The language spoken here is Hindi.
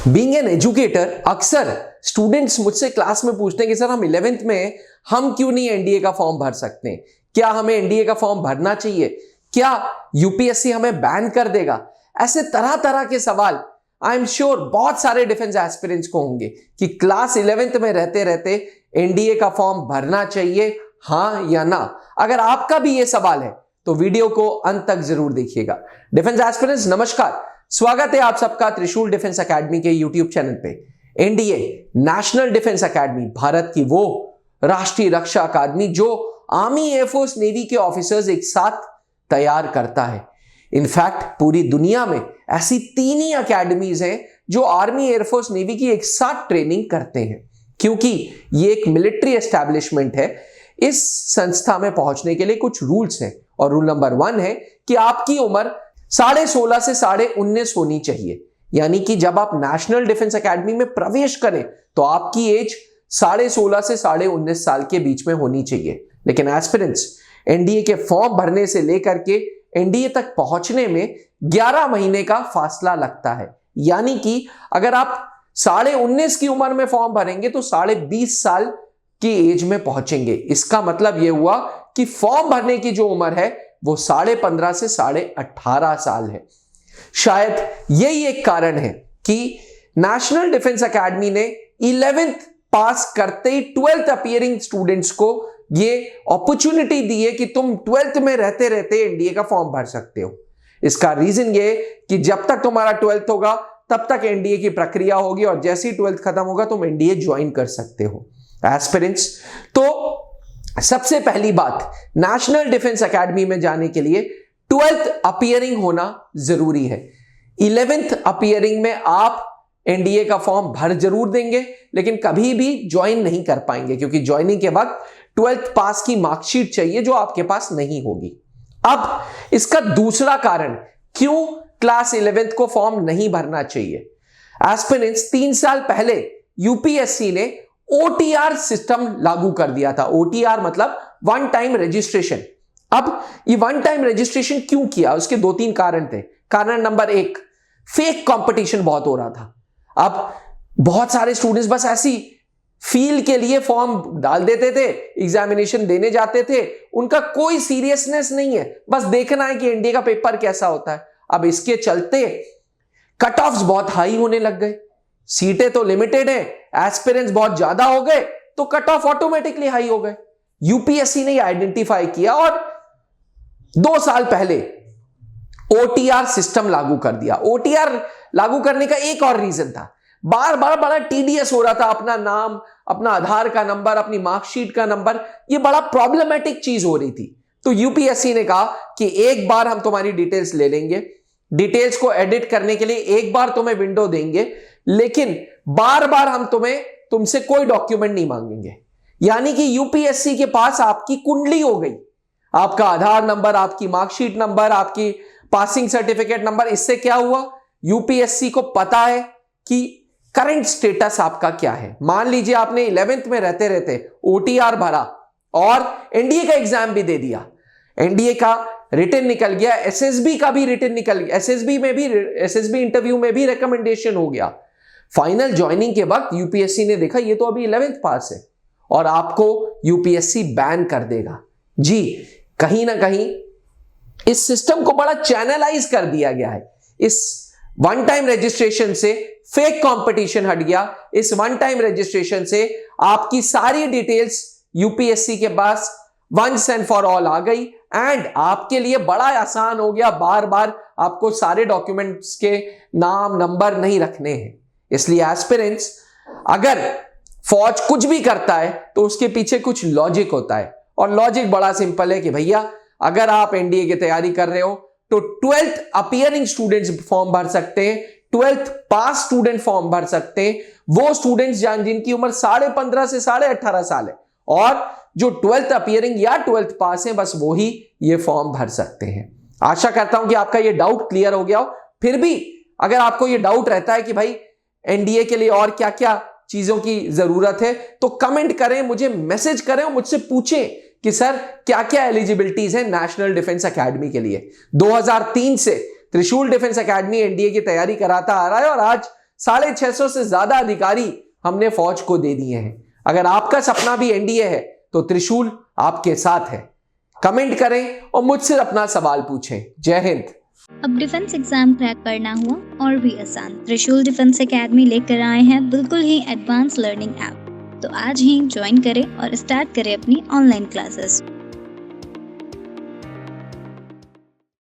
बीइंग एन एजुकेटर, अक्सर स्टूडेंट्स मुझसे क्लास में पूछते हैं कि सर हम 11th में हम क्यों नहीं एनडीए का फॉर्म भर सकते, क्या हमें एनडीए का फॉर्म भरना चाहिए, क्या यूपीएससी हमें बैन कर देगा। ऐसे तरह तरह के सवाल आई एम श्योर बहुत सारे डिफेंस एस्पिरेंट्स को होंगे कि क्लास 11th में रहते रहते एनडीए का फॉर्म भरना चाहिए, हां या ना। अगर आपका भी यह सवाल है तो वीडियो को अंत तक जरूर देखिएगा। डिफेंस एस्पिरेंट्स नमस्कार, स्वागत है आप सबका त्रिशूल डिफेंस एकेडमी के यूट्यूब चैनल पे। NDA national defence academy Bharat की वो राष्ट्रीय रक्षा अकादमी जो आर्मी, एयरफोर्स, नेवी के ऑफिसर्स एक साथ तैयार करता है। इनफैक्ट पूरी दुनिया में ऐसी 3 ही अकेडमीज हैं जो आर्मी, एयरफोर्स, नेवी की एक साथ ट्रेनिंग करते हैं, क्योंकि ये एक मिलिट्री एस्टैब्लिशमेंट है। इस संस्था में पहुंचने के लिए कुछ रूल्स हैं और रूल नंबर 1 है कि आपकी उम्र 16.5 से 19.5 होनी चाहिए। यानी कि जब आप नेशनल डिफेंस एकेडमी में प्रवेश करें तो आपकी एज 16.5 से 19.5 साल के बीच में होनी चाहिए। लेकिन एस्पिरेंट्स, एनडीए के फॉर्म भरने से लेकर के एनडीए तक पहुंचने में 11 महीने का फासला लगता है। यानी कि अगर आप 19.5 की उम्र में फॉर्म भरेंगे तो 20.5 साल की एज में पहुंचेंगे। इसका मतलब यह हुआ कि फॉर्म भरने की जो उम्र है वो 15.5 से 18.5 साल है। शायद यही एक कारण है कि नेशनल डिफेंस एकेडमी ने 11th पास करते ही 12th अपीयरिंग स्टूडेंट्स को ये अपॉर्चुनिटी दी है कि तुम 12th में रहते रहते एनडीए का फॉर्म भर सकते हो। इसका रीजन ये कि जब तक तुम्हारा 12th होगा तब तक एनडीए की प्रक्रिया होगी और जैसे ही 12th खत्म होगा तुम एनडीए ज्वाइन कर सकते हो। एस्पिरेंट्स, तो सबसे पहली बात, नेशनल डिफेंस एकेडमी में जाने के लिए 12th अपीयरिंग होना जरूरी है। 11th अपीयरिंग में आप एनडीए का फॉर्म भर जरूर देंगे लेकिन कभी भी ज्वाइन नहीं कर पाएंगे, क्योंकि ज्वाइनिंग के वक्त 12th पास की मार्कशीट चाहिए जो आपके पास नहीं होगी। अब इसका दूसरा कारण क्यों क्लास 11th को फॉर्म नहीं भरना चाहिए। एस्पिरेंट्स, 3 साल पहले यूपीएससी ने ओटीआर सिस्टम लागू कर दिया था। ओटीआर मतलब वन टाइम रजिस्ट्रेशन। अब ये वन टाइम रजिस्ट्रेशन क्यों किया, उसके 2-3 कारण थे। कारण नंबर 1, फेक कंपटीशन बहुत हो रहा था। अब बहुत सारे स्टूडेंट्स बस ऐसी फील के लिए फॉर्म डाल देते थे, एग्जामिनेशन देने जाते थे, उनका कोई सीरियसनेस नहीं है, बस देखना है कि एनडीए का पेपर कैसा होता है। अब इसके चलते कट ऑफ्स बहुत हाई होने लग गए, सीटें तो लिमिटेड है, एस्पिरेंट्स बहुत ज्यादा हो गए तो कट ऑफ ऑटोमेटिकली हाई हो गए। यूपीएससी ने आइडेंटिफाई किया और 2 साल पहले ओटीआर सिस्टम लागू कर दिया। ओटीआर लागू करने का एक और रीजन था, बार बार बड़ा टीडीएस हो रहा था। अपना नाम, अपना आधार का नंबर, अपनी मार्कशीट का नंबर, ये बड़ा प्रॉब्लमेटिक चीज हो रही थी। तो यूपीएससी ने कहा कि एक बार हम तुम्हारी डिटेल्स ले लेंगे, डिटेल्स को एडिट करने के लिए एक बार तुम्हें विंडो देंगे, लेकिन बार बार हम तुमसे कोई डॉक्यूमेंट नहीं मांगेंगे। यानी कि यूपीएससी के पास आपकी कुंडली हो गई, आपका आधार नंबर, आपकी मार्कशीट नंबर, आपकी पासिंग सर्टिफिकेट नंबर। इससे क्या हुआ, यूपीएससी को पता है कि करंट स्टेटस आपका क्या है। मान लीजिए आपने 11th में रहते रहते ओटीआर भरा और एनडीए का एग्जाम भी दे दिया, एनडीए का रिटन निकल गया, एसएसबी का भी रिटन निकल गया, एसएसबी इंटरव्यू में भी रिकमेंडेशन हो गया। फाइनल ज्वाइनिंग के वक्त यूपीएससी ने देखा ये तो अभी 11th पास है और आपको यूपीएससी बैन कर देगा। जी, कहीं ना कहीं इस सिस्टम को बड़ा चैनलाइज कर दिया गया है। इस वन टाइम रजिस्ट्रेशन से फेक कंपटीशन हट गया। इस वन टाइम रजिस्ट्रेशन से आपकी सारी डिटेल्स यूपीएससी के पास वंस एंड फॉर ऑल आ गई एंड आपके लिए बड़ा आसान हो गया। बार बार आपको सारे डॉक्यूमेंट्स के नाम, नंबर नहीं रखने हैं। इसलिए एस्पिरेंट्स, अगर फौज कुछ भी करता है तो उसके पीछे कुछ लॉजिक होता है और लॉजिक बड़ा सिंपल है कि भैया अगर आप एनडीए की तैयारी कर रहे हो तो 12th अपीयरिंग स्टूडेंट्स फॉर्म भर सकते हैं, 12th पास स्टूडेंट फॉर्म भर सकते हैं, वो स्टूडेंट्स जिनकी उम्र 15.5 से 18.5 साल है, और जो 12th अपीयरिंग या 12th पास है बस वो ही ये फॉर्म भर सकते हैं। आशा करता हूं कि आपका ये डाउट क्लियर हो गया हो। फिर भी अगर आपको ये डाउट रहता है कि भाई एनडीए के लिए और क्या क्या चीजों की जरूरत है तो कमेंट करें, मुझे मैसेज करें और मुझसे पूछें कि सर क्या क्या एलिजिबिलिटीज है नेशनल डिफेंस एकेडमी के लिए। 2003 से त्रिशूल डिफेंस एकेडमी एनडीए की तैयारी कराता आ रहा है और आज 650 से ज्यादा अधिकारी हमने फौज को दे दिए हैं। अगर आपका सपना भी एनडीए है तो त्रिशूल आपके साथ है। कमेंट करें और मुझसे अपना सवाल पूछें। जय हिंद। अब डिफेंस एग्जाम क्रैक करना हुआ और भी आसान, त्रिशूल डिफेंस एकेडमी लेकर आए हैं बिल्कुल ही एडवांस लर्निंग ऐप। तो आज ही ज्वाइन करें और स्टार्ट करें अपनी ऑनलाइन क्लासेस।